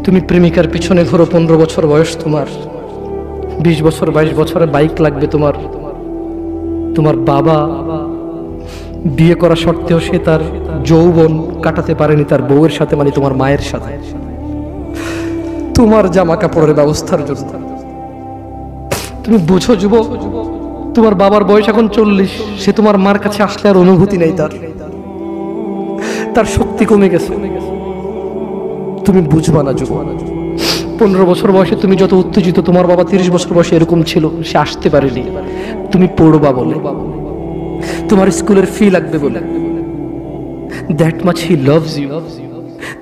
তুমি প্রেমিকার পিছনে ঘোরো, 15 বছর বয়স তোমার, 20 বছর 22 বছরে বাইক লাগবে তোমার। তোমার বাবা বিয়ে করা সত্ত্বেও সে তার যৌবন কাটাতে পারেনি তার বউয়ের সাথে, মানে তোমার মায়ের সাথে, তোমার জামা কাপড়ের ব্যবস্থার জন্য। তুমি বুঝো যুবক, তোমার বাবার বয়স এখন 40, সে তোমার মার কাছে আসলে আর অনুভূতি নেই, তার শক্তি কমে গেছে। তুমি বুঝবা না যুবক, 15 বছর বয়সে তুমি যত উত্তেজিত, তোমার বাবা 30 বছর বয়সে এরকম ছিল, সে আসতে পারেনি। তুমি পড়বা বলে, তোমার স্কুলের ফি লাগবে বলে, that much he loves you.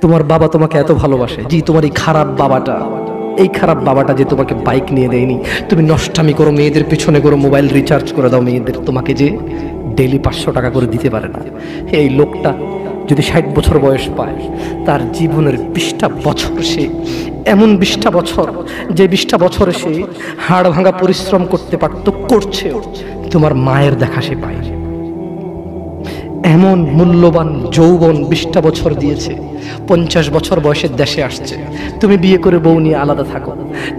তোমার বাবা তোমাকে এত ভালোবাসে। জি, তোমার এই খারাপ বাবাটা যে তোমাকে বাইক নিয়ে দেয়নি, তুমি নষ্টামি করো, মেয়েদের পিছনে করো, মোবাইল রিচার্জ করে দাও মেয়েদের, তোমাকে যে ডেইলি 500 টাকা করে দিতে পারে না। এই লোকটা যদি 60 বছর বয়স পায়, তার জীবনের 20টা বছর, সে এমন 20টা বছর, যে 20টা বছরে সে হাড় ভাঙা পরিশ্রম করতে পারত, করছে, তোমার মায়ের দেখা সে পায়। এমন মূল্যবান যৌবন 20টা বছর দিয়েছে, 50 বছর বয়সের দেশে আসছে। তুমি বিয়ে করে বউ নিয়ে আলাদা থাকো,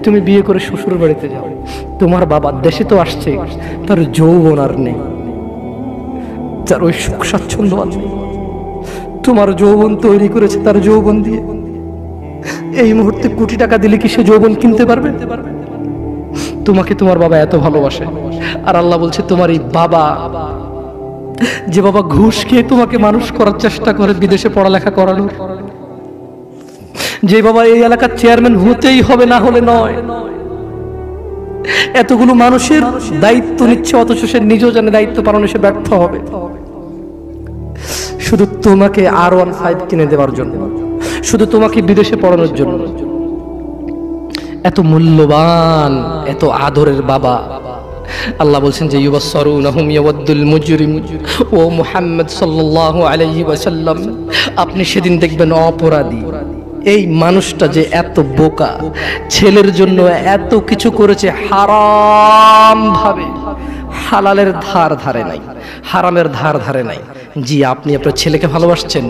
তুমি বিয়ে করে শ্বশুর বাড়িতে যাও, তোমার বাবা দেশে তো আসছে, তার যৌবন আর নেই, তার ওই সুখ স্বাচ্ছন্দ্য আর নেই। তোমার যৌবন তৈরি করেছে তার যৌবন দিয়ে। এই মুহূর্তে কোটি টাকা দিলে কি সে যৌবন কিনতে পারবে? তোমাকে তোমার বাবা এত ভালোবাসে, আর আল্লাহ বলছে তোমার এই বাবা, যে বাবা ঘুষ খেয়ে তোমাকে মানুষ করার চেষ্টা করে বিদেশে পড়ালেখা করানোর, যে বাবা এই এলাকার চেয়ারম্যান হতেই হবে, না হলে নয়, এতগুলো মানুষের দায়িত্ব নিচ্ছে, অথচ সে নিজেও জানে দায়িত্ব পালনে সে ব্যর্থ হবে, শুধু তোমাকে R15 কিনে দেওয়ার জন্য, শুধু তোমাকে বিদেশে পড়ানোর জন্য। এত মূল্যবান, এত আদরের বাবা। আল্লাহ বলছেন যে ইউবাসসারুনহুম ইয়াওয়াদ্দুল মুজরিম, ও মুহাম্মদ সাল্লাল্লাহু আলাইহি ওয়াসাল্লাম, আপনি সেদিন দেখবেন অপরাধী এই মানুষটা যে এত বোকা, ছেলের জন্য এত কিছু করেছে হারাম ভাবে, হালালের ধার ধারে নাই, হারামের ধার ধারে নাই। জি, আপনি আপনার ছেলেকে ভালোবাসছেন,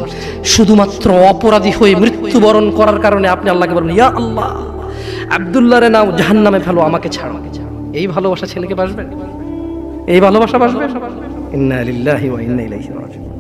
শুধুমাত্র অপরাধী হয়ে মৃত্যুবরণ করার কারণে আপনি আল্লাহকে বলেন, ইয়া আল্লাহ, আব্দুল্লাহ রে নাও, জাহান্নামে ফেলো, আমাকে ছাড়ো। এই ভালোবাসা ছেলেকে বাসবে? এই ভালোবাসা বাসবে? ইন্না লিল্লাহি ওয়া ইন্না ইলাইহি রাজিউন।